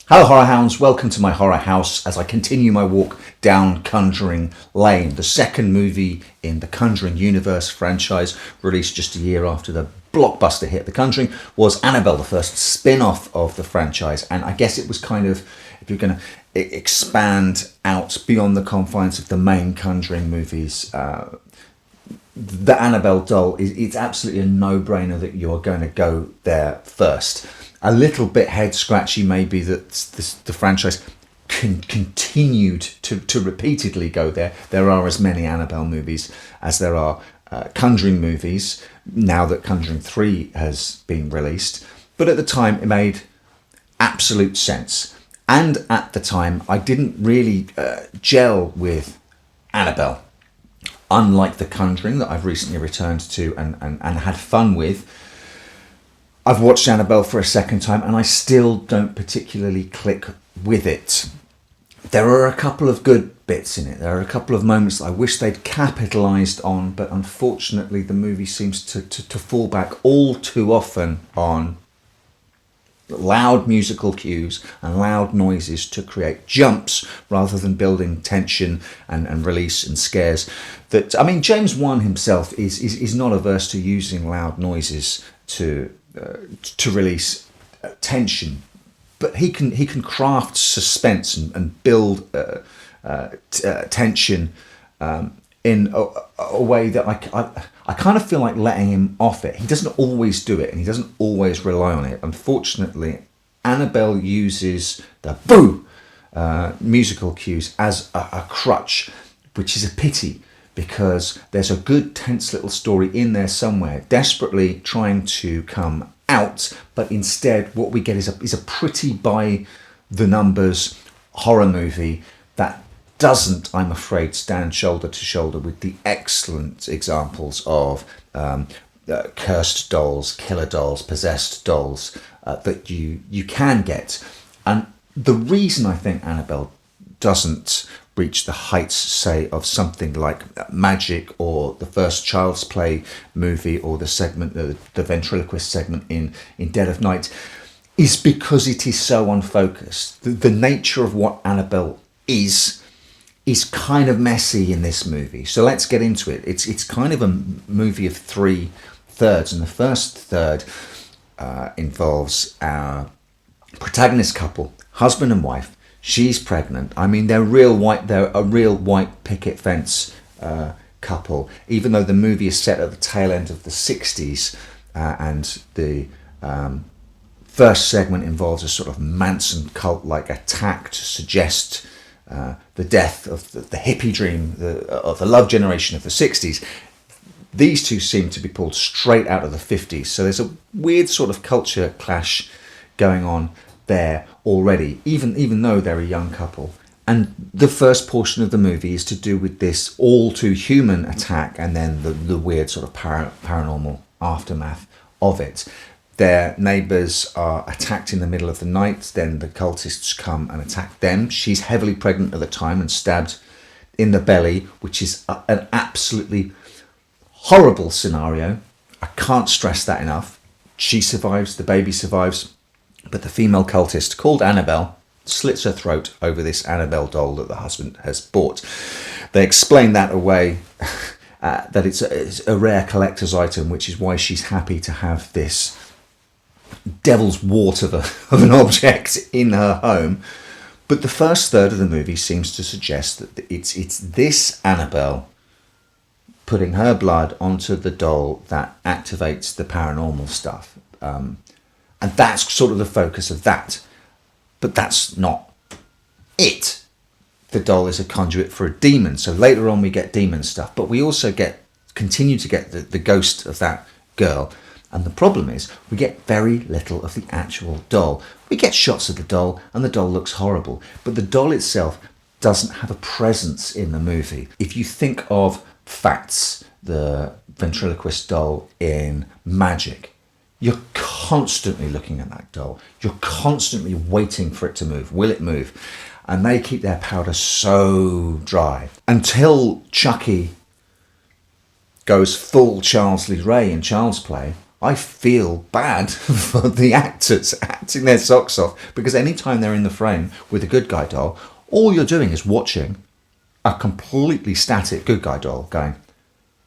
Hello Horror Hounds, welcome to my horror house as I continue my walk down Conjuring Lane, the second movie in the Conjuring universe franchise, released just a year after the blockbuster hit The Conjuring, was Annabelle, the first spin-off of the franchise. And I guess it was kind of, if you're going to expand out beyond the confines of the main Conjuring movies, the Annabelle doll, it's absolutely a no-brainer that you're going to go there first. A little bit head-scratchy maybe that the franchise continued to repeatedly go there. There are as many Annabelle movies as there are Conjuring movies, now that Conjuring 3 has been released. But at the time, it made absolute sense. And at the time, I didn't really gel with Annabelle. Unlike The Conjuring that I've recently returned to and had fun with, I've watched Annabelle for a second time and I still don't particularly click with it. There are a couple of good bits in it. There are a couple of moments that I wish they'd capitalised on, but unfortunately the movie seems to fall back all too often on loud musical cues and loud noises to create jumps rather than building tension and release and scares. That, I mean, James Wan himself is not averse to using loud noises to release tension, but he can craft suspense and build tension in a way that I kind of feel like letting him off it. He doesn't always do it, and he doesn't always rely on it. Unfortunately, Annabelle uses the boo musical cues as a crutch, which is a pity, because there's a good tense little story in there somewhere, desperately trying to come out, but instead what we get is a pretty by the numbers horror movie that doesn't, I'm afraid, stand shoulder to shoulder with the excellent examples of cursed dolls, killer dolls, possessed dolls that you can get. And the reason I think Annabelle doesn't reach the heights, say, of something like Magic or the first Child's Play movie or the segment, the ventriloquist segment in Dead of Night, is because it is so unfocused. The nature of what Annabelle is kind of messy in this movie. So let's get into it. It's kind of a movie of three thirds, and the first third involves our protagonist couple, husband and wife. She's pregnant. I mean, they're a real white picket fence couple. Even though the movie is set at the tail end of the 60s, and the first segment involves a sort of Manson cult-like attack to suggest the death of the hippie dream of the love generation of the 60s. These two seem to be pulled straight out of the 50s. So there's a weird sort of culture clash going on there already, even though they're a young couple. And the first portion of the movie is to do with this all too human attack and then the weird sort of paranormal aftermath of it. Their neighbours are attacked in the middle of the night, then the cultists come and attack them. She's heavily pregnant at the time and stabbed in the belly, which is an absolutely horrible scenario. I can't stress that enough. She survives, the baby survives, but the female cultist, called Annabelle, slits her throat over this Annabelle doll that the husband has bought. They explain that away, that it's a rare collector's item, which is why she's happy to have this devil's wart of an object in her home. But the first third of the movie seems to suggest that it's this Annabelle putting her blood onto the doll that activates the paranormal stuff. And that's sort of the focus of that. But that's not it. The doll is a conduit for a demon. So later on we get demon stuff. But we also continue to get the ghost of that girl. And the problem is we get very little of the actual doll. We get shots of the doll and the doll looks horrible. But the doll itself doesn't have a presence in the movie. If you think of Fats, the ventriloquist doll in Magic, you're constantly looking at that doll. You're constantly waiting for it to move. Will it move? And they keep their powder so dry until Chucky goes full Charles Lee Ray in Child's Play I feel bad for the actors acting their socks off, because anytime they're in the frame with a good guy doll, all you're doing is watching a completely static good guy doll going,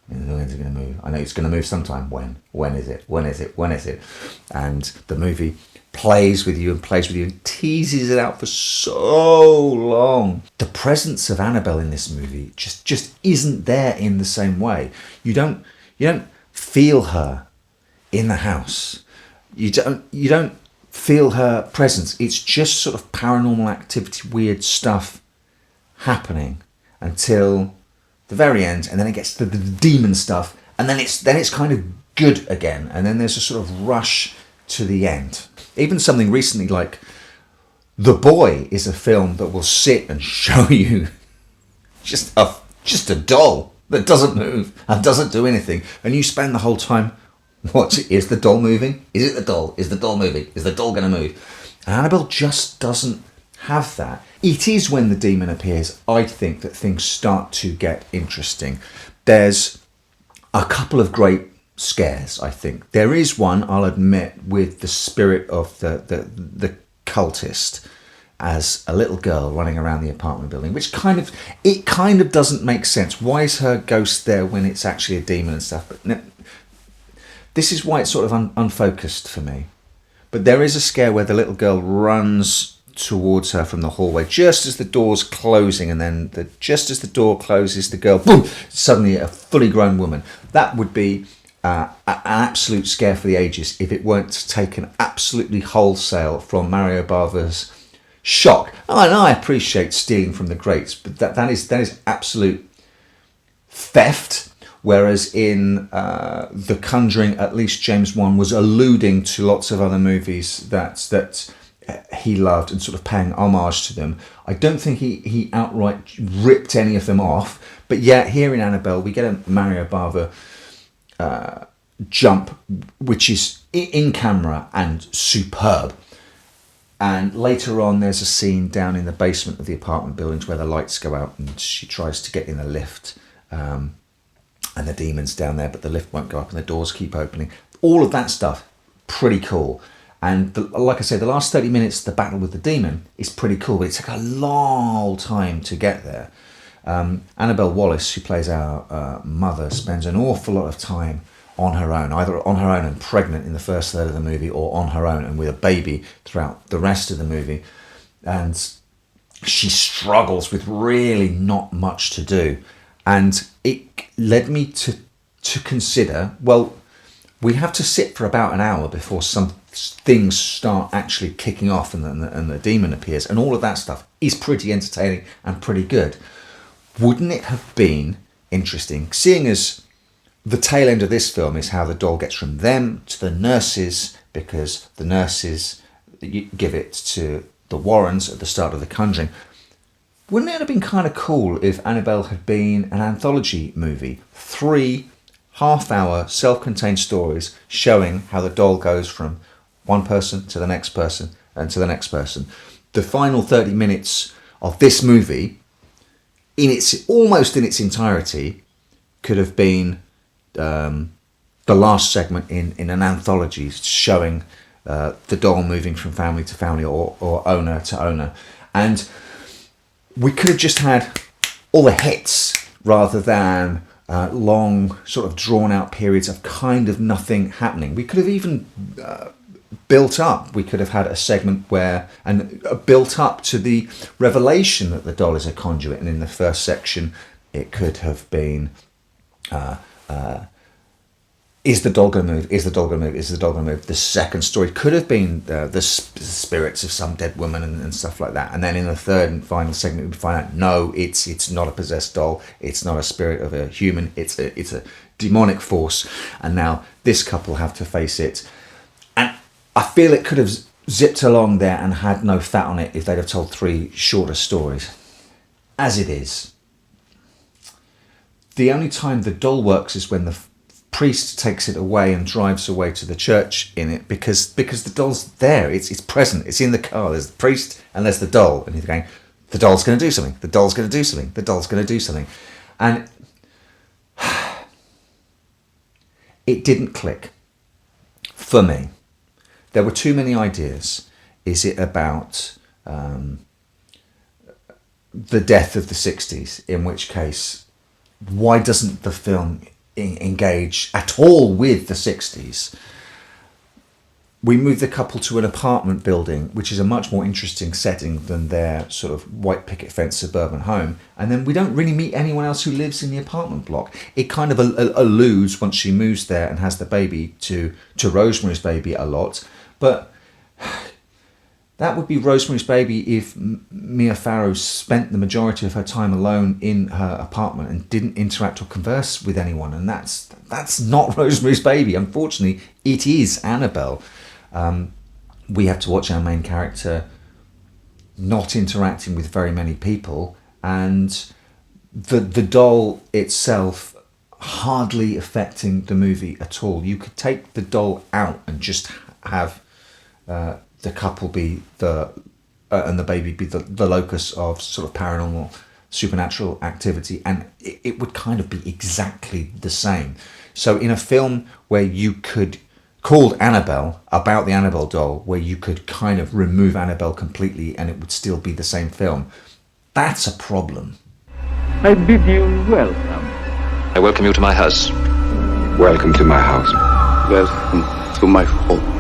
when's it going to move? I know it's going to move sometime. When? When is it? When is it? When is it? And the movie plays with you and plays with you and teases it out for so long. The presence of Annabelle in this movie just isn't there in the same way. You don't feel her in the house. You don't feel her presence. It's just sort of paranormal activity, weird stuff happening until the very end, and then it gets to the demon stuff, and then it's kind of good again, and then there's a sort of rush to the end. Even something recently like The Boy is a film that will sit and show you just a doll that doesn't move and doesn't do anything, and you spend the whole time, what, is the doll moving? Is it the doll? Is the doll moving? Is the doll going to move? And Annabelle just doesn't have that. It is when the demon appears, I think, that things start to get interesting. There's a couple of great scares, I think. There is one, I'll admit, with the spirit of the cultist as a little girl running around the apartment building, which kind of doesn't make sense. Why is her ghost there when it's actually a demon and stuff? But no, this is why it's sort of unfocused for me. But there is a scare where the little girl runs towards her from the hallway just as the door's closing, and then just as the door closes, the girl, boom, suddenly a fully grown woman. That would be an absolute scare for the ages if it weren't taken absolutely wholesale from Mario Bava's Shock. Oh, and I appreciate stealing from the greats, but that is absolute theft. Whereas in The Conjuring, at least James Wan was alluding to lots of other movies that he loved and sort of paying homage to them. I don't think he outright ripped any of them off, but yet here in Annabelle we get a Mario Bava jump, which is in camera and superb. And later on there's a scene down in the basement of the apartment buildings where the lights go out and she tries to get in the lift, and the demon's down there, but the lift won't go up and the doors keep opening. All of that stuff, pretty cool. And like I say, the last 30 minutes, the battle with the demon is pretty cool, but it took a long time to get there. Annabelle Wallis, who plays our mother, spends an awful lot of time on her own, either on her own and pregnant in the first third of the movie, or on her own and with a baby throughout the rest of the movie. And she struggles with really not much to do. And it led me to consider, well, we have to sit for about an hour before some things start actually kicking off and the demon appears, and all of that stuff is pretty entertaining and pretty good. Wouldn't it have been interesting, seeing as the tail end of this film is how the doll gets from them to the nurses, because the nurses give it to the Warrens at the start of The Conjuring. Wouldn't it have been kind of cool if Annabelle had been an anthology movie? 3 half-hour self-contained stories showing how the doll goes from one person to the next person and to the next person. The final 30 minutes of this movie, almost in its entirety, could have been the last segment in an anthology showing the doll moving from family to family, or owner to owner. And we could have just had all the hits rather than long sort of drawn out periods of kind of nothing happening. We could have even built up. We could have had a segment where, and built up to the revelation that the doll is a conduit. And in the first section, it could have been, is the doll going to move? Is the doll going to move? Is the doll going to move? The second story could have been the spirits of some dead woman and stuff like that. And then in the third and final segment, we find out, no, it's not a possessed doll. It's not a spirit of a human. It's a demonic force. And now this couple have to face it. And I feel it could have zipped along there and had no fat on it if they'd have told 3 shorter stories. As it is, the only time the doll works is when the priest takes it away and drives away to the church in it, because the doll's there, it's present, it's in the car. There's the priest and there's the doll, and he's going, the doll's going to do something, the doll's going to do something, the doll's going to do something. And it didn't click. For me, there were too many ideas. Is it about the death of the 60s? In which case, why doesn't the film engage at all with the 60s? We move the couple to an apartment building, which is a much more interesting setting than their sort of white picket fence suburban home. And then we don't really meet anyone else who lives in the apartment block. It kind of alludes, once she moves there and has the baby, to Rosemary's Baby a lot. But that would be Rosemary's Baby if Mia Farrow spent the majority of her time alone in her apartment and didn't interact or converse with anyone. And that's not Rosemary's Baby. Unfortunately, it is Annabelle. We have to watch our main character not interacting with very many people, and the doll itself hardly affecting the movie at all. You could take the doll out and just have the couple be and the baby be the locus of sort of paranormal, supernatural activity, and it would kind of be exactly the same. So in a film where you could, called Annabelle, about the Annabelle doll, where you could kind of remove Annabelle completely and it would still be the same film, that's a problem. I bid you welcome. I welcome you to my house. Welcome to my house. Welcome to my home.